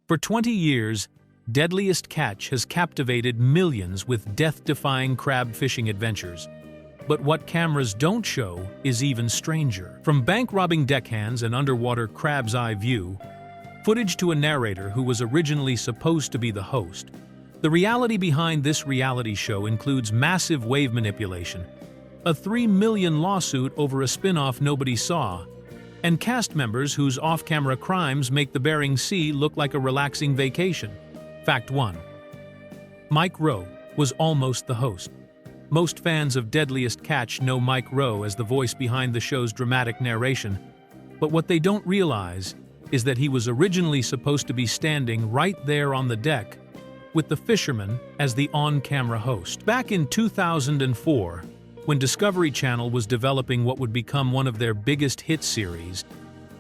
For 20 years, Deadliest Catch has captivated millions with death-defying crab fishing adventures. But what cameras don't show is even stranger. From bank-robbing deckhands and underwater crab's eye view, footage to a narrator who was originally supposed to be the host, the reality behind this reality show includes massive wave manipulation, a $3 million lawsuit over a spin-off nobody saw, and cast members whose off-camera crimes make the Bering Sea look like a relaxing vacation. Fact 1. Mike Rowe was almost the host. Most fans of Deadliest Catch know Mike Rowe as the voice behind the show's dramatic narration, but what they don't realize is that he was originally supposed to be standing right there on the deck with the fisherman as the on-camera host. Back in 2004, when Discovery Channel was developing what would become one of their biggest hit series,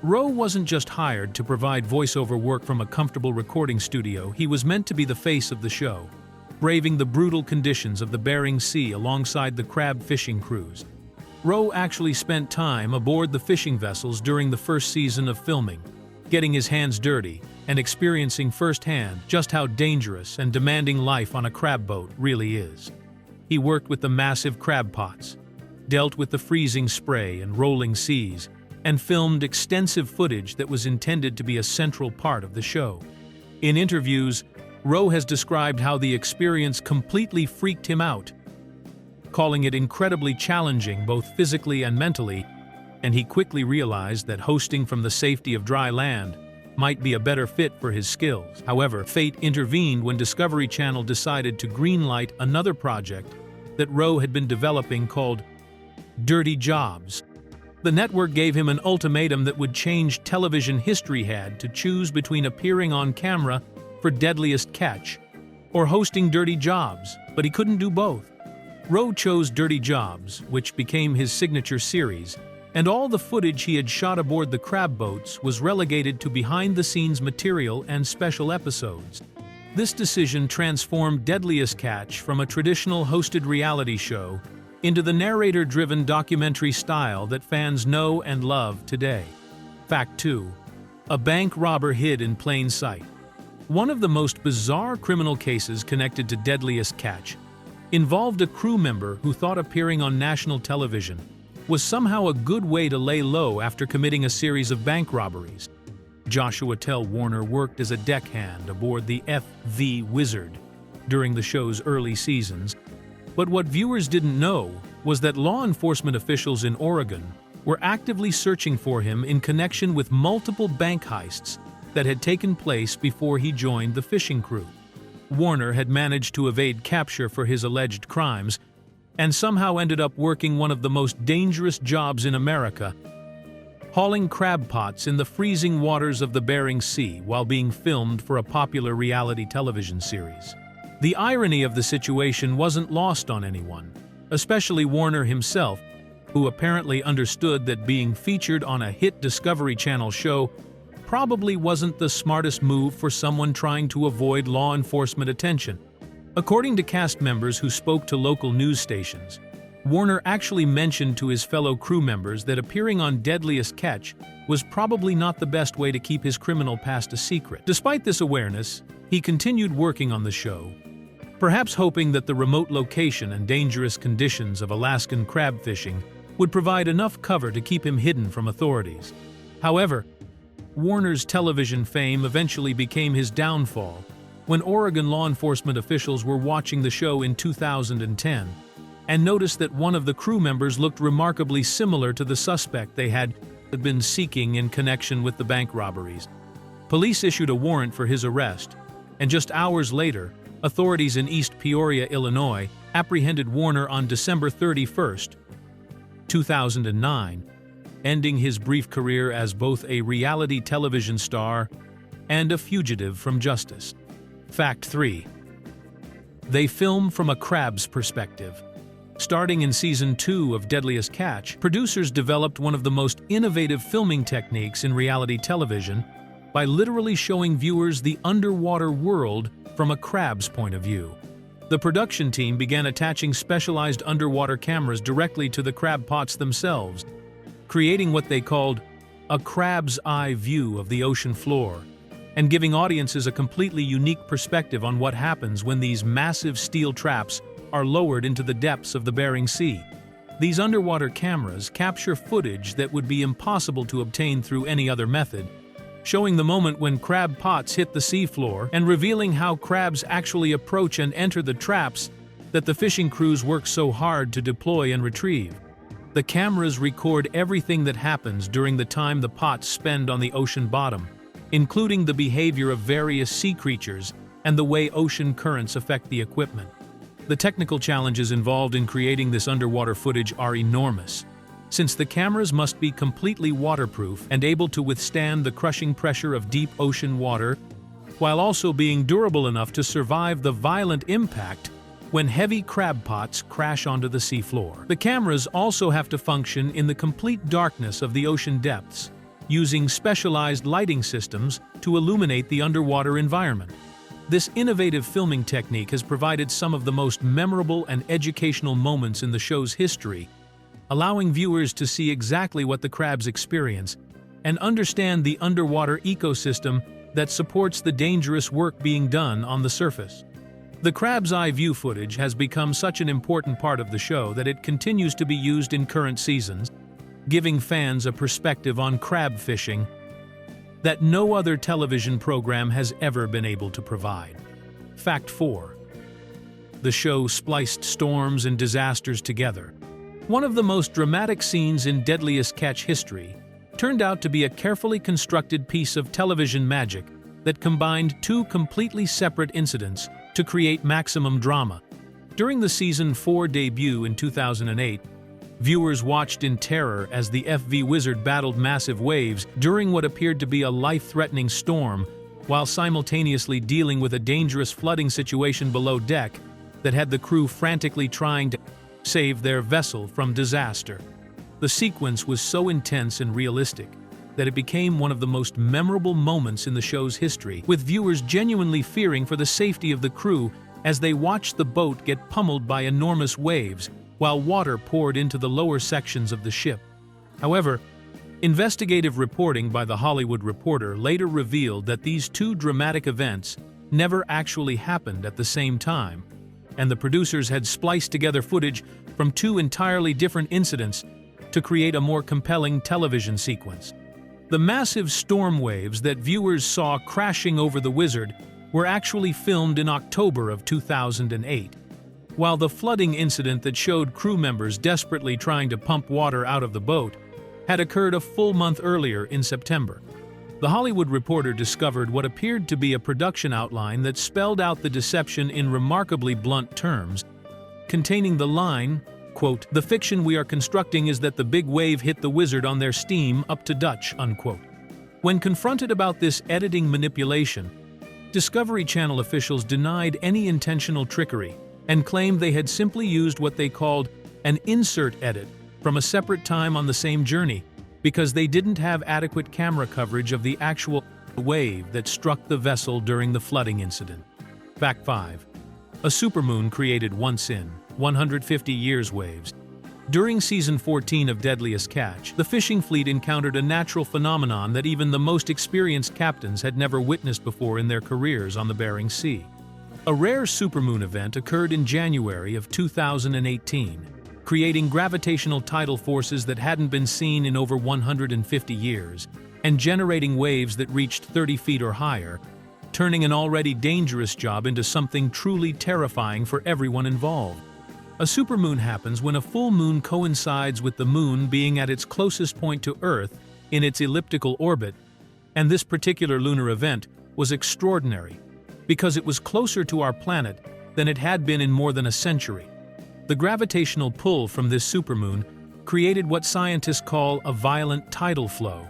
Rowe wasn't just hired to provide voiceover work from a comfortable recording studio. He was meant to be the face of the show, braving the brutal conditions of the Bering Sea alongside the crab fishing crews. Rowe actually spent time aboard the fishing vessels during the first season of filming, getting his hands dirty and experiencing firsthand just how dangerous and demanding life on a crab boat really is. He worked with the massive crab pots, dealt with the freezing spray and rolling seas, and filmed extensive footage that was intended to be a central part of the show. In interviews, Rowe has described how the experience completely freaked him out, calling it incredibly challenging both physically and mentally, and he quickly realized that hosting from the safety of dry land might be a better fit for his skills. However, fate intervened when Discovery Channel decided to greenlight another project that Rowe had been developing called Dirty Jobs. The network gave him an ultimatum that would change television history: had to choose between appearing on camera for Deadliest Catch or hosting Dirty Jobs, but he couldn't do both. Rowe chose Dirty Jobs, which became his signature series, and all the footage he had shot aboard the crab boats was relegated to behind-the-scenes material and special episodes. This decision transformed Deadliest Catch from a traditional hosted reality show into the narrator-driven documentary style that fans know and love today. Fact 2. A bank robber hid in plain sight. One of the most bizarre criminal cases connected to Deadliest Catch involved a crew member who thought appearing on national television was somehow a good way to lay low after committing a series of bank robberies. Joshua Tell Warner worked as a deckhand aboard the FV Wizard during the show's early seasons, but what viewers didn't know was that law enforcement officials in Oregon were actively searching for him in connection with multiple bank heists that had taken place before he joined the fishing crew. Warner had managed to evade capture for his alleged crimes and somehow ended up working one of the most dangerous jobs in America, hauling crab pots in the freezing waters of the Bering Sea while being filmed for a popular reality television series. The irony of the situation wasn't lost on anyone, especially Warner himself, who apparently understood that being featured on a hit Discovery Channel show probably wasn't the smartest move for someone trying to avoid law enforcement attention. According to cast members who spoke to local news stations, Warner actually mentioned to his fellow crew members that appearing on Deadliest Catch was probably not the best way to keep his criminal past a secret. Despite this awareness, he continued working on the show, perhaps hoping that the remote location and dangerous conditions of Alaskan crab fishing would provide enough cover to keep him hidden from authorities. However, Warner's television fame eventually became his downfall when Oregon law enforcement officials were watching the show in 2010 and noticed that one of the crew members looked remarkably similar to the suspect they had been seeking in connection with the bank robberies. Police issued a warrant for his arrest, and just hours later, authorities in East Peoria, Illinois, apprehended Warner on December 31, 2009, ending his brief career as both a reality television star and a fugitive from justice. Fact 3. They film from a crab's perspective. Starting in Season 2 of Deadliest Catch, producers developed one of the most innovative filming techniques in reality television by literally showing viewers the underwater world from a crab's point of view. The production team began attaching specialized underwater cameras directly to the crab pots themselves, creating what they called a crab's eye view of the ocean floor, and giving audiences a completely unique perspective on what happens when these massive steel traps are lowered into the depths of the Bering Sea. These underwater cameras capture footage that would be impossible to obtain through any other method, showing the moment when crab pots hit the seafloor and revealing how crabs actually approach and enter the traps that the fishing crews work so hard to deploy and retrieve. The cameras record everything that happens during the time the pots spend on the ocean bottom, including the behavior of various sea creatures and the way ocean currents affect the equipment. The technical challenges involved in creating this underwater footage are enormous, since the cameras must be completely waterproof and able to withstand the crushing pressure of deep ocean water, while also being durable enough to survive the violent impact when heavy crab pots crash onto the seafloor. The cameras also have to function in the complete darkness of the ocean depths, using specialized lighting systems to illuminate the underwater environment. This innovative filming technique has provided some of the most memorable and educational moments in the show's history, allowing viewers to see exactly what the crabs experience and understand the underwater ecosystem that supports the dangerous work being done on the surface. The crab's eye view footage has become such an important part of the show that it continues to be used in current seasons, giving fans a perspective on crab fishing that no other television program has ever been able to provide. Fact 4. The show spliced storms and disasters together. One of the most dramatic scenes in Deadliest Catch history turned out to be a carefully constructed piece of television magic that combined two completely separate incidents to create maximum drama. During the Season 4 debut in 2008, viewers watched in terror as the FV Wizard battled massive waves during what appeared to be a life-threatening storm, while simultaneously dealing with a dangerous flooding situation below deck that had the crew frantically trying to save their vessel from disaster. The sequence was so intense and realistic that it became one of the most memorable moments in the show's history, with viewers genuinely fearing for the safety of the crew as they watched the boat get pummeled by enormous waves while water poured into the lower sections of the ship. However, investigative reporting by The Hollywood Reporter later revealed that these two dramatic events never actually happened at the same time, and the producers had spliced together footage from two entirely different incidents to create a more compelling television sequence. The massive storm waves that viewers saw crashing over the Wizard were actually filmed in October of 2008, while the flooding incident that showed crew members desperately trying to pump water out of the boat had occurred a full month earlier in September. The Hollywood Reporter discovered what appeared to be a production outline that spelled out the deception in remarkably blunt terms, containing the line, quote, "The fiction we are constructing is that the big wave hit the Wizard on their steam up to Dutch," unquote. When confronted about this editing manipulation, Discovery Channel officials denied any intentional trickery and claimed they had simply used what they called an insert edit from a separate time on the same journey, because they didn't have adequate camera coverage of the actual wave that struck the vessel during the flooding incident. Fact 5. A supermoon created once in 150 years waves. During Season 14 of Deadliest Catch, the fishing fleet encountered a natural phenomenon that even the most experienced captains had never witnessed before in their careers on the Bering Sea. A rare supermoon event occurred in January of 2018, creating gravitational tidal forces that hadn't been seen in over 150 years, and generating waves that reached 30 feet or higher, turning an already dangerous job into something truly terrifying for everyone involved. A supermoon happens when a full moon coincides with the moon being at its closest point to Earth in its elliptical orbit, and this particular lunar event was extraordinary because it was closer to our planet than it had been in more than a century. The gravitational pull from this supermoon created what scientists call a violent tidal flow,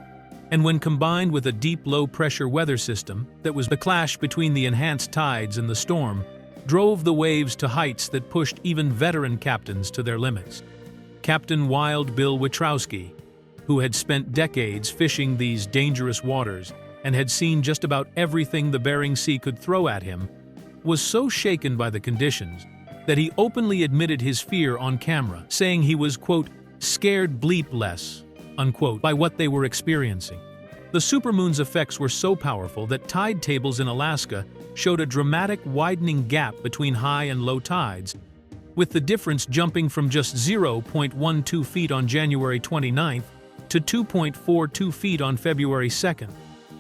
and when combined with a deep low-pressure weather system that was the clash between the enhanced tides and the storm, drove the waves to heights that pushed even veteran captains to their limits. Captain Wild Bill Witrowski, who had spent decades fishing these dangerous waters and had seen just about everything the Bering Sea could throw at him, was so shaken by the conditions that he openly admitted his fear on camera, saying he was, quote, "scared bleep less," unquote, by what they were experiencing. The supermoon's effects were so powerful that tide tables in Alaska showed a dramatic widening gap between high and low tides, with the difference jumping from just 0.12 feet on January 29th to 2.42 feet on February 2nd.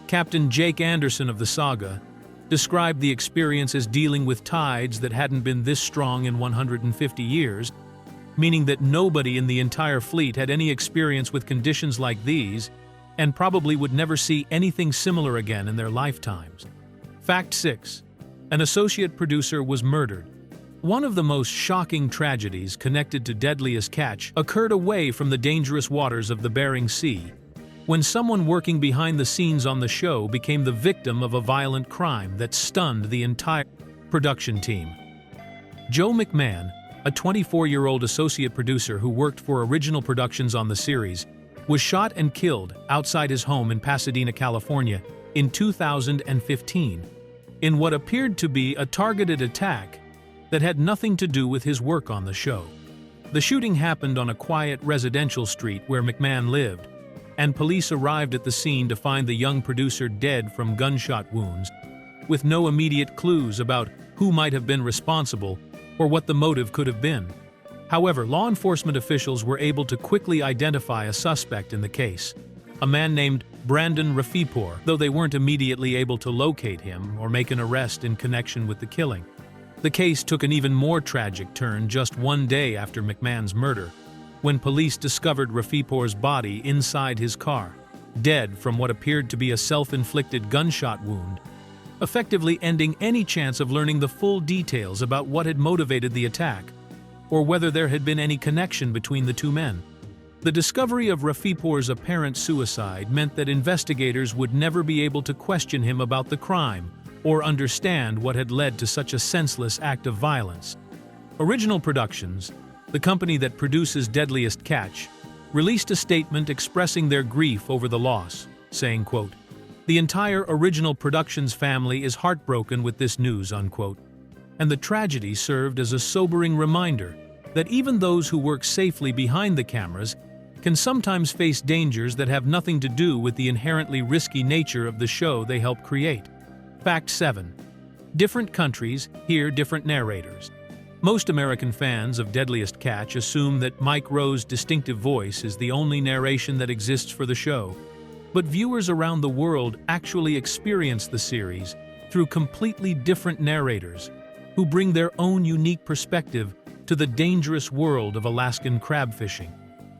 Captain Jake Anderson of the saga described the experience as dealing with tides that hadn't been this strong in 150 years, meaning that nobody in the entire fleet had any experience with conditions like these and probably would never see anything similar again in their lifetimes. Fact 6. An associate producer was murdered. One of the most shocking tragedies connected to Deadliest Catch occurred away from the dangerous waters of the Bering Sea, when someone working behind the scenes on the show became the victim of a violent crime that stunned the entire production team. Joe McMahon, a 24-year-old associate producer who worked for original productions on the series, was shot and killed outside his home in Pasadena, California, in 2015, in what appeared to be a targeted attack that had nothing to do with his work on the show. The shooting happened on a quiet residential street where McMahon lived, and police arrived at the scene to find the young producer dead from gunshot wounds, with no immediate clues about who might have been responsible or what the motive could have been. However, law enforcement officials were able to quickly identify a suspect in the case, a man named Brandon Rafipour, though they weren't immediately able to locate him or make an arrest in connection with the killing. The case took an even more tragic turn just one day after McMahon's murder, when police discovered Rafipour's body inside his car, dead from what appeared to be a self-inflicted gunshot wound, effectively ending any chance of learning the full details about what had motivated the attack, or whether there had been any connection between the two men. The discovery of Rafipour's apparent suicide meant that investigators would never be able to question him about the crime or understand what had led to such a senseless act of violence. Original Productions, the company that produces Deadliest Catch, released a statement expressing their grief over the loss, saying, quote, "The entire Original Productions family is heartbroken with this news," unquote. And the tragedy served as a sobering reminder that even those who work safely behind the cameras can sometimes face dangers that have nothing to do with the inherently risky nature of the show they help create. Fact 7. Different countries hear different narrators. Most American fans of Deadliest Catch assume that Mike Rowe's distinctive voice is the only narration that exists for the show, but viewers around the world actually experience the series through completely different narrators who bring their own unique perspective to the dangerous world of Alaskan crab fishing.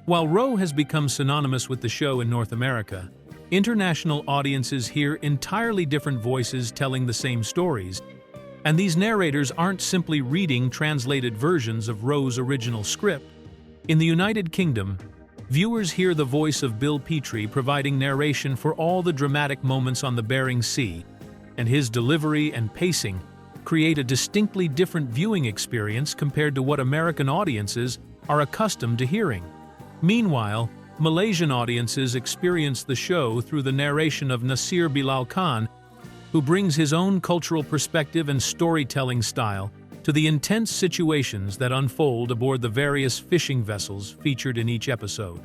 While Rowe has become synonymous with the show in North America, international audiences hear entirely different voices telling the same stories, and these narrators aren't simply reading translated versions of Rowe's original script. In the United Kingdom, viewers hear the voice of Bill Petrie providing narration for all the dramatic moments on the Bering Sea, and his delivery and pacing create a distinctly different viewing experience compared to what American audiences are accustomed to hearing. Meanwhile, Malaysian audiences experience the show through the narration of Nasir Bilal Khan, who brings his own cultural perspective and storytelling style to the intense situations that unfold aboard the various fishing vessels featured in each episode.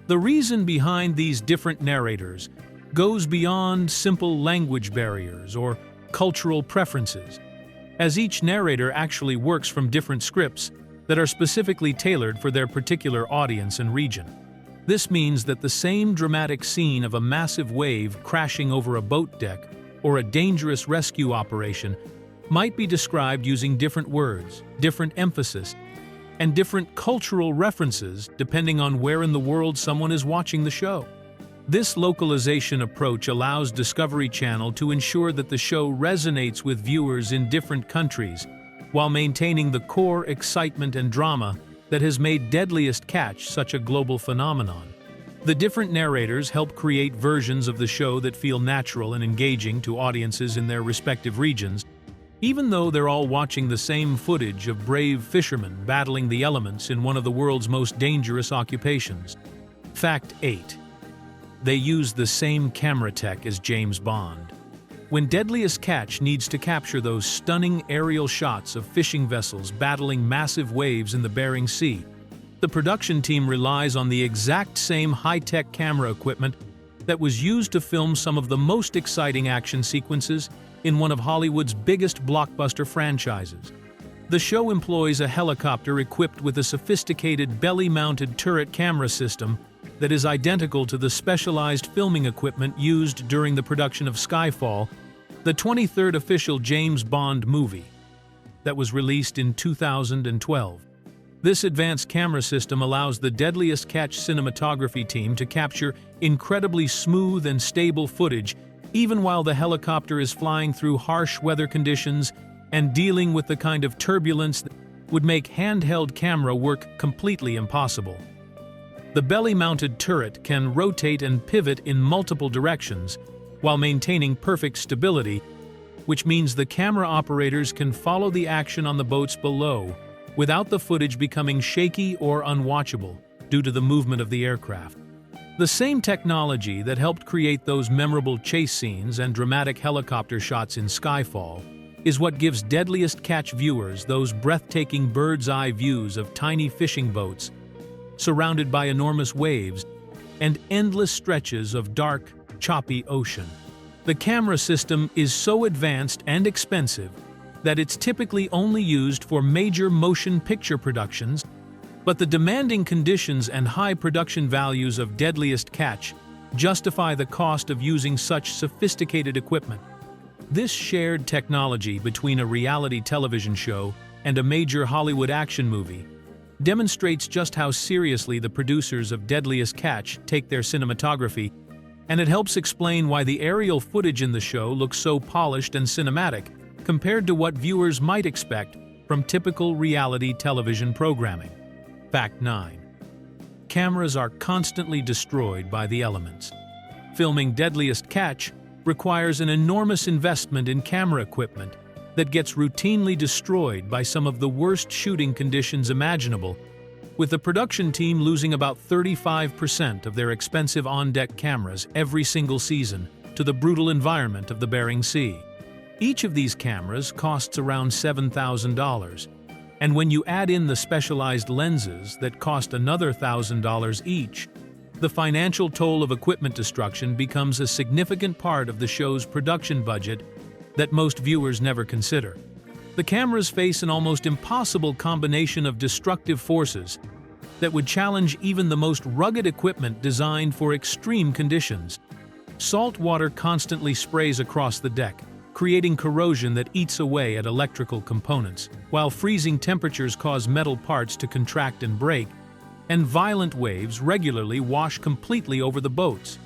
The reason behind these different narrators goes beyond simple language barriers or cultural preferences, as each narrator actually works from different scripts that are specifically tailored for their particular audience and region. This means that the same dramatic scene of a massive wave crashing over a boat deck or a dangerous rescue operation might be described using different words, different emphasis, and different cultural references depending on where in the world someone is watching the show. This localization approach allows Discovery Channel to ensure that the show resonates with viewers in different countries, while maintaining the core excitement and drama that has made Deadliest Catch such a global phenomenon. The different narrators help create versions of the show that feel natural and engaging to audiences in their respective regions, even though they're all watching the same footage of brave fishermen battling the elements in one of the world's most dangerous occupations. Fact 8. They use the same camera tech as James Bond. When Deadliest Catch needs to capture those stunning aerial shots of fishing vessels battling massive waves in the Bering Sea, the production team relies on the exact same high-tech camera equipment that was used to film some of the most exciting action sequences in one of Hollywood's biggest blockbuster franchises. The show employs a helicopter equipped with a sophisticated belly-mounted turret camera system that is identical to the specialized filming equipment used during the production of Skyfall, the 23rd official James Bond movie that was released in 2012. This advanced camera system allows the Deadliest Catch cinematography team to capture incredibly smooth and stable footage even while the helicopter is flying through harsh weather conditions and dealing with the kind of turbulence that would make handheld camera work completely impossible. The belly-mounted turret can rotate and pivot in multiple directions while maintaining perfect stability, which means the camera operators can follow the action on the boats below without the footage becoming shaky or unwatchable due to the movement of the aircraft. The same technology that helped create those memorable chase scenes and dramatic helicopter shots in Skyfall is what gives Deadliest Catch viewers those breathtaking bird's-eye views of tiny fishing boats surrounded by enormous waves and endless stretches of dark, choppy ocean. The camera system is so advanced and expensive that it's typically only used for major motion picture productions, but the demanding conditions and high production values of Deadliest Catch justify the cost of using such sophisticated equipment. This shared technology between a reality television show and a major Hollywood action movie demonstrates just how seriously the producers of Deadliest Catch take their cinematography, and it helps explain why the aerial footage in the show looks so polished and cinematic compared to what viewers might expect from typical reality television programming. Fact 9. Cameras are constantly destroyed by the elements. Filming Deadliest Catch requires an enormous investment in camera equipment that gets routinely destroyed by some of the worst shooting conditions imaginable, with the production team losing about 35% of their expensive on-deck cameras every single season to the brutal environment of the Bering Sea. Each of these cameras costs around $7,000, and when you add in the specialized lenses that cost another $1,000 each, the financial toll of equipment destruction becomes a significant part of the show's production budget that most viewers never consider. The cameras face an almost impossible combination of destructive forces that would challenge even the most rugged equipment designed for extreme conditions. Salt water constantly sprays across the deck, creating corrosion that eats away at electrical components, while freezing temperatures cause metal parts to contract and break, and violent waves regularly wash completely over the boats,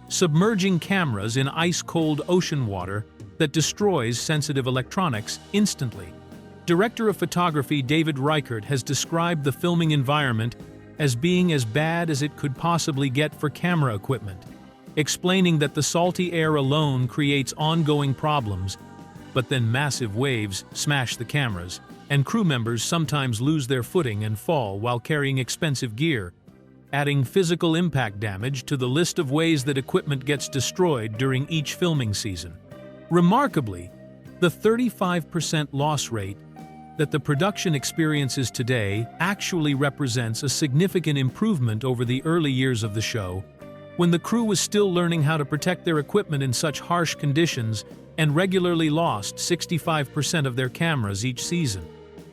submerging cameras in ice-cold ocean water that destroys sensitive electronics instantly. Director of photography David Reichert has described the filming environment as being as bad as it could possibly get for camera equipment, explaining that the salty air alone creates ongoing problems, but then massive waves smash the cameras, and crew members sometimes lose their footing and fall while carrying expensive gear, adding physical impact damage to the list of ways that equipment gets destroyed during each filming season. Remarkably, the 35% loss rate that the production experiences today actually represents a significant improvement over the early years of the show, when the crew was still learning how to protect their equipment in such harsh conditions and regularly lost 65% of their cameras each season.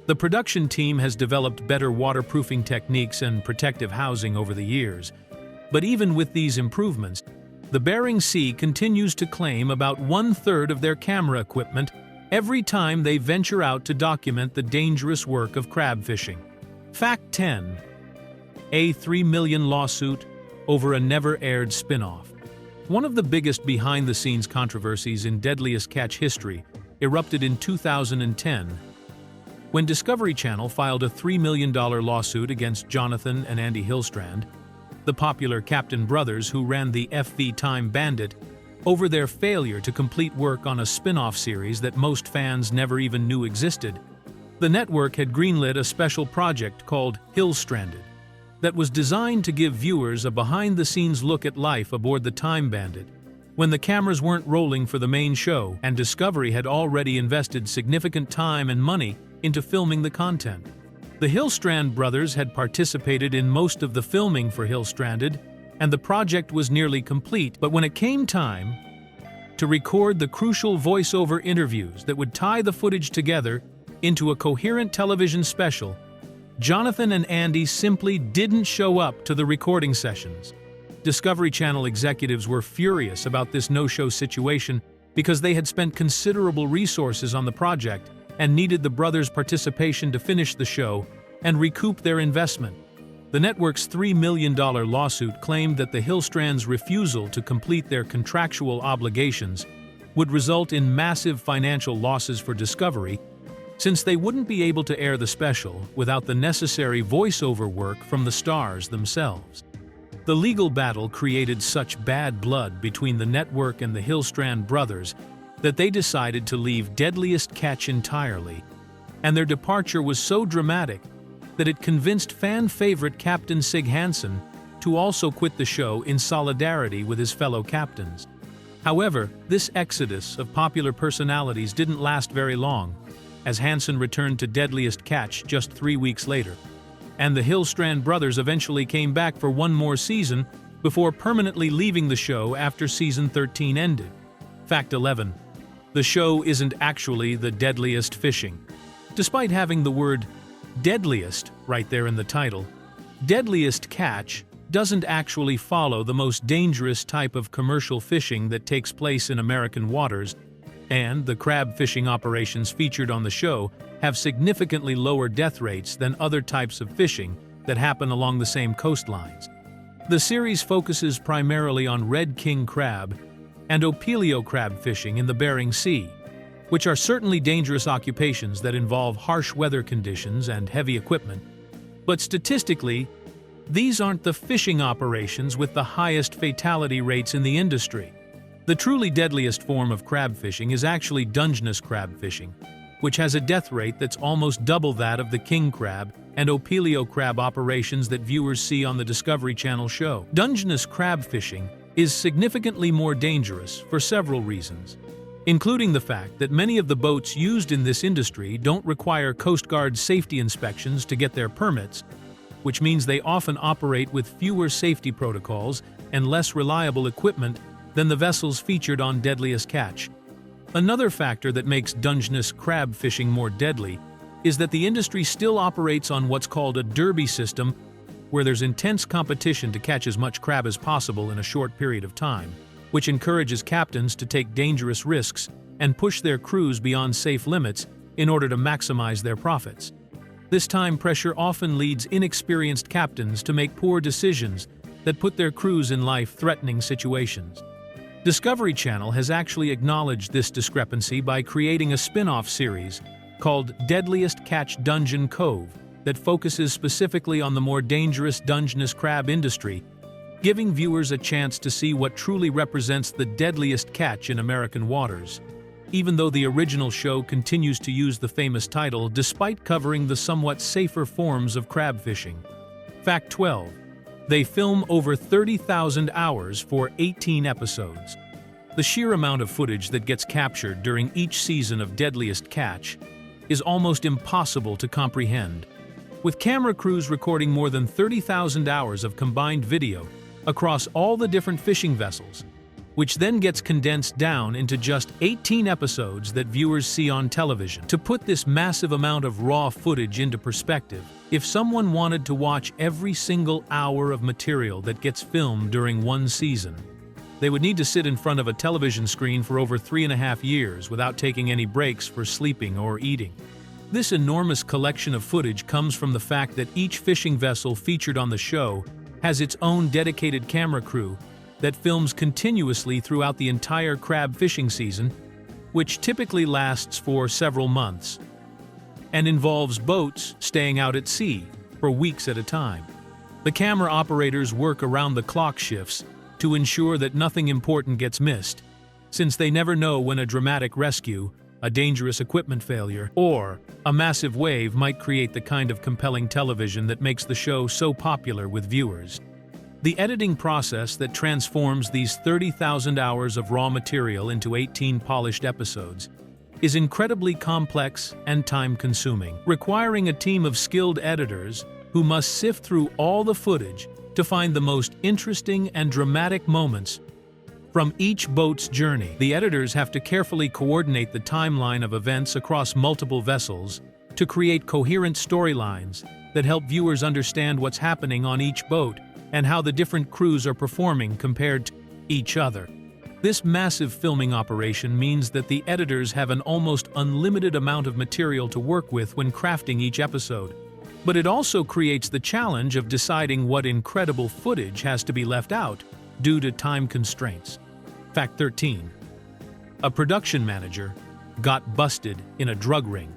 The production team has developed better waterproofing techniques and protective housing over the years, but even with these improvements, the Bering Sea continues to claim about 1/3 of their camera equipment every time they venture out to document the dangerous work of crab fishing. Fact 10. A $3 million lawsuit over a never-aired spin-off. One of the biggest behind-the-scenes controversies in Deadliest Catch history erupted in 2010 when Discovery Channel filed a $3 million lawsuit against Jonathan and Andy Hillstrand, the popular Captain brothers who ran the FV Time Bandit, over their failure to complete work on a spin-off series that most fans never even knew existed. The network had greenlit a special project called Hillstranded that was designed to give viewers a behind-the-scenes look at life aboard the Time Bandit when the cameras weren't rolling for the main show and Discovery had already invested significant time and money into filming the content. The Hillstrand brothers had participated in most of the filming for Hillstranded and the project was nearly complete. But when it came time to record the crucial voiceover interviews that would tie the footage together into a coherent television special, Jonathan and Andy simply didn't show up to the recording sessions. Discovery Channel executives were furious about this no-show situation because they had spent considerable resources on the project and needed the brothers' participation to finish the show and recoup their investment. The network's $3 million lawsuit claimed that the Hillstrand's refusal to complete their contractual obligations would result in massive financial losses for Discovery, since they wouldn't be able to air the special without the necessary voiceover work from the stars themselves. The legal battle created such bad blood between the network and the Hillstrand brothers that they decided to leave Deadliest Catch entirely, and their departure was so dramatic that it convinced fan favorite Captain Sig Hansen to also quit the show in solidarity with his fellow captains. However, this exodus of popular personalities didn't last very long, as Hansen returned to Deadliest Catch just 3 weeks later, and the Hillstrand brothers eventually came back for one more season before permanently leaving the show after season 13 ended. Fact 11. The show isn't actually the deadliest fishing. Despite having the word deadliest right there in the title, Deadliest Catch doesn't actually follow the most dangerous type of commercial fishing that takes place in American waters, and the crab fishing operations featured on the show have significantly lower death rates than other types of fishing that happen along the same coastlines. The series focuses primarily on red king crab and opilio crab fishing in the Bering Sea, which are certainly dangerous occupations that involve harsh weather conditions and heavy equipment. But statistically, these aren't the fishing operations with the highest fatality rates in the industry. The truly deadliest form of crab fishing is actually Dungeness crab fishing, which has a death rate that's almost double that of the king crab and opilio crab operations that viewers see on the Discovery Channel show. Dungeness crab fishing is significantly more dangerous for several reasons, including the fact that many of the boats used in this industry don't require Coast Guard safety inspections to get their permits, which means they often operate with fewer safety protocols and less reliable equipment than the vessels featured on Deadliest Catch. Another factor that makes Dungeness crab fishing more deadly is that the industry still operates on what's called a derby system, where there's intense competition to catch as much crab as possible in a short period of time, which encourages captains to take dangerous risks and push their crews beyond safe limits in order to maximize their profits. This time pressure often leads inexperienced captains to make poor decisions that put their crews in life-threatening situations. Discovery Channel has actually acknowledged this discrepancy by creating a spin-off series called Deadliest Catch Dungeon Cove that focuses specifically on the more dangerous Dungeness crab industry, giving viewers a chance to see what truly represents the deadliest catch in American waters, even though the original show continues to use the famous title despite covering the somewhat safer forms of crab fishing. Fact 12. They film over 30,000 hours for 18 episodes. The sheer amount of footage that gets captured during each season of Deadliest Catch is almost impossible to comprehend, with camera crews recording more than 30,000 hours of combined video across all the different fishing vessels, which then gets condensed down into just 18 episodes that viewers see on television. To put this massive amount of raw footage into perspective, if someone wanted to watch every single hour of material that gets filmed during one season, they would need to sit in front of a television screen for over 3.5 years without taking any breaks for sleeping or eating. This enormous collection of footage comes from the fact that each fishing vessel featured on the show has its own dedicated camera crew that films continuously throughout the entire crab fishing season, which typically lasts for several months, and involves boats staying out at sea for weeks at a time. The camera operators work around-the-clock shifts to ensure that nothing important gets missed, since they never know when a dramatic rescue, a dangerous equipment failure, or a massive wave might create the kind of compelling television that makes the show so popular with viewers. The editing process that transforms these 30,000 hours of raw material into 18 polished episodes is incredibly complex and time-consuming, requiring a team of skilled editors who must sift through all the footage to find the most interesting and dramatic moments from each boat's journey. The editors have to carefully coordinate the timeline of events across multiple vessels to create coherent storylines that help viewers understand what's happening on each boat and how the different crews are performing compared to each other. This massive filming operation means that the editors have an almost unlimited amount of material to work with when crafting each episode. But it also creates the challenge of deciding what incredible footage has to be left out due to time constraints. Fact 13. A production manager got busted in a drug ring.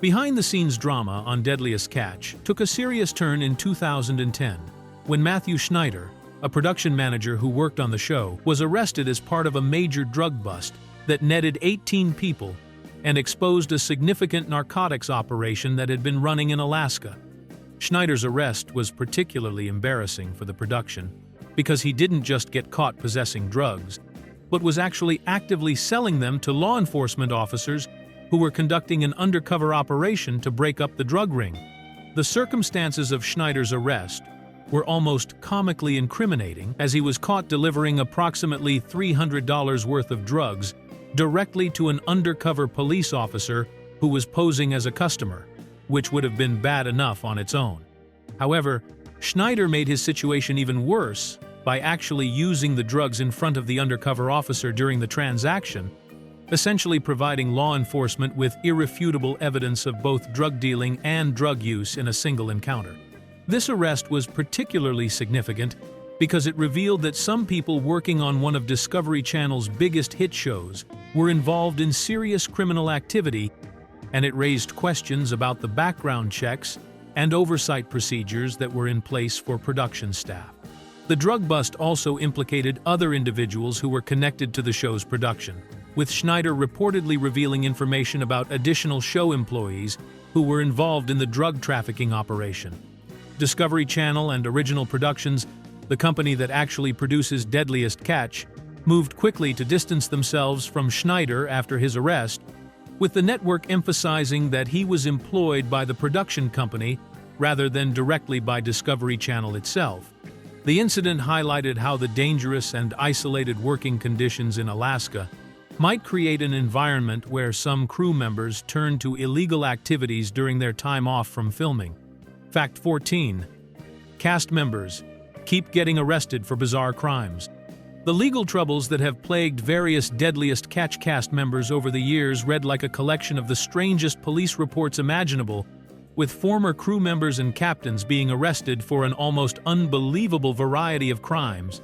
Behind-the-scenes drama on Deadliest Catch took a serious turn in 2010 when Matthew Schneider, a production manager who worked on the show, was arrested as part of a major drug bust that netted 18 people and exposed a significant narcotics operation that had been running in Alaska. Schneider's arrest was particularly embarrassing for the production because he didn't just get caught possessing drugs, but was actually actively selling them to law enforcement officers who were conducting an undercover operation to break up the drug ring. The circumstances of Schneider's arrest were almost comically incriminating, as he was caught delivering approximately $300 worth of drugs directly to an undercover police officer who was posing as a customer, which would have been bad enough on its own. However, Schneider made his situation even worse by actually using the drugs in front of the undercover officer during the transaction, essentially providing law enforcement with irrefutable evidence of both drug dealing and drug use in a single encounter. This arrest was particularly significant because it revealed that some people working on one of Discovery Channel's biggest hit shows were involved in serious criminal activity, and it raised questions about the background checks and oversight procedures that were in place for production staff. The drug bust also implicated other individuals who were connected to the show's production, with Schneider reportedly revealing information about additional show employees who were involved in the drug trafficking operation. Discovery Channel and Original Productions, the company that actually produces Deadliest Catch, moved quickly to distance themselves from Schneider after his arrest, with the network emphasizing that he was employed by the production company rather than directly by Discovery Channel itself. The incident highlighted how the dangerous and isolated working conditions in Alaska might create an environment where some crew members turn to illegal activities during their time off from filming. Fact 14. Cast members keep getting arrested for bizarre crimes. The legal troubles that have plagued various Deadliest Catch cast members over the years read like a collection of the strangest police reports imaginable, with former crew members and captains being arrested for an almost unbelievable variety of crimes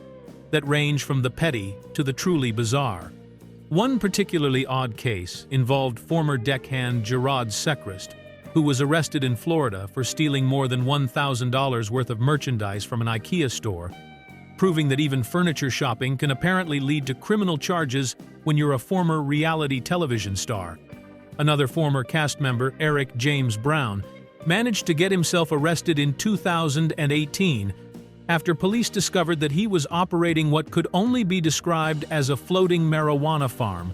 that range from the petty to the truly bizarre. One particularly odd case involved former deckhand Gerard Sechrist, who was arrested in Florida for stealing more than $1,000 worth of merchandise from an IKEA store, proving that even furniture shopping can apparently lead to criminal charges when you're a former reality television star. Another former cast member, Eric James Brown, managed to get himself arrested in 2018 after police discovered that he was operating what could only be described as a floating marijuana farm,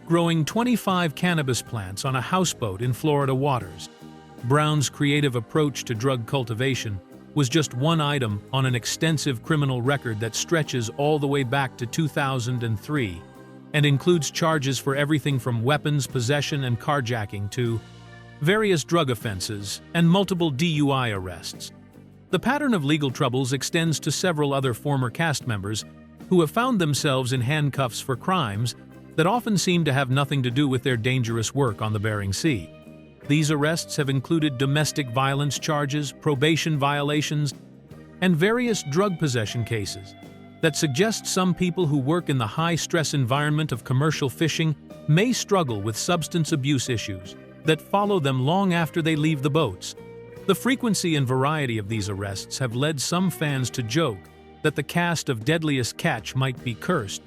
growing 25 cannabis plants on a houseboat in Florida waters. Brown's creative approach to drug cultivation was just one item on an extensive criminal record that stretches all the way back to 2003 and includes charges for everything from weapons possession and carjacking to various drug offenses and multiple DUI arrests. The pattern of legal troubles extends to several other former cast members who have found themselves in handcuffs for crimes that often seem to have nothing to do with their dangerous work on the Bering Sea. These arrests have included domestic violence charges, probation violations, and various drug possession cases that suggest some people who work in the high-stress environment of commercial fishing may struggle with substance abuse issues that follow them long after they leave the boats. The frequency and variety of these arrests have led some fans to joke that the cast of Deadliest Catch might be cursed,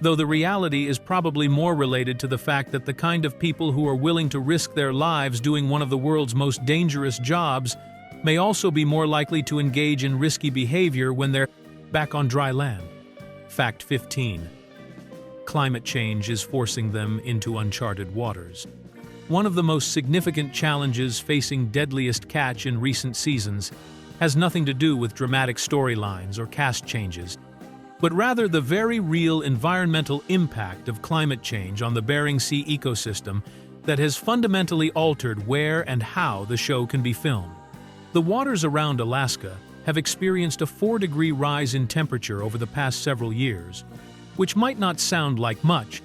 though the reality is probably more related to the fact that the kind of people who are willing to risk their lives doing one of the world's most dangerous jobs may also be more likely to engage in risky behavior when they're back on dry land. Fact 15. Climate change is forcing them into uncharted waters. One of the most significant challenges facing Deadliest Catch in recent seasons has nothing to do with dramatic storylines or cast changes, but rather the very real environmental impact of climate change on the Bering Sea ecosystem that has fundamentally altered where and how the show can be filmed. The waters around Alaska have experienced a 4-degree rise in temperature over the past several years, which might not sound like much,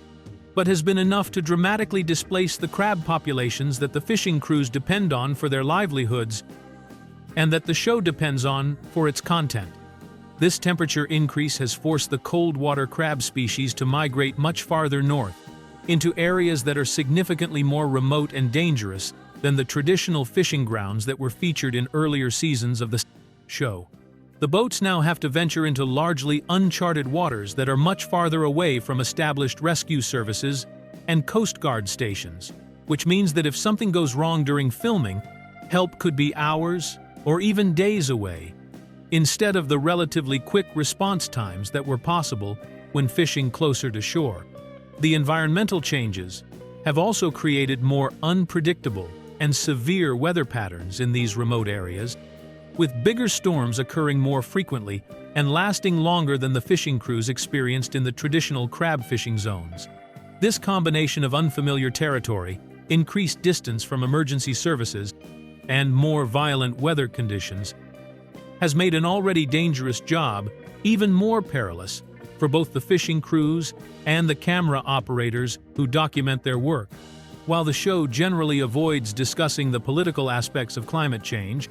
but has been enough to dramatically displace the crab populations that the fishing crews depend on for their livelihoods and that the show depends on for its content. This temperature increase has forced the cold water crab species to migrate much farther north, into areas that are significantly more remote and dangerous than the traditional fishing grounds that were featured in earlier seasons of the show. The boats now have to venture into largely uncharted waters that are much farther away from established rescue services and Coast Guard stations, which means that if something goes wrong during filming, help could be hours or even days away, instead of the relatively quick response times that were possible when fishing closer to shore. The environmental changes have also created more unpredictable and severe weather patterns in these remote areas, with bigger storms occurring more frequently and lasting longer than the fishing crews experienced in the traditional crab fishing zones. This combination of unfamiliar territory, increased distance from emergency services, and more violent weather conditions has made an already dangerous job even more perilous for both the fishing crews and the camera operators who document their work. While the show generally avoids discussing the political aspects of climate change,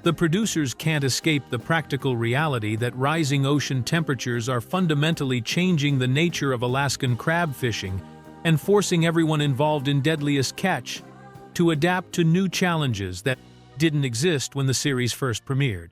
the producers can't escape the practical reality that rising ocean temperatures are fundamentally changing the nature of Alaskan crab fishing and forcing everyone involved in Deadliest Catch to adapt to new challenges that didn't exist when the series first premiered.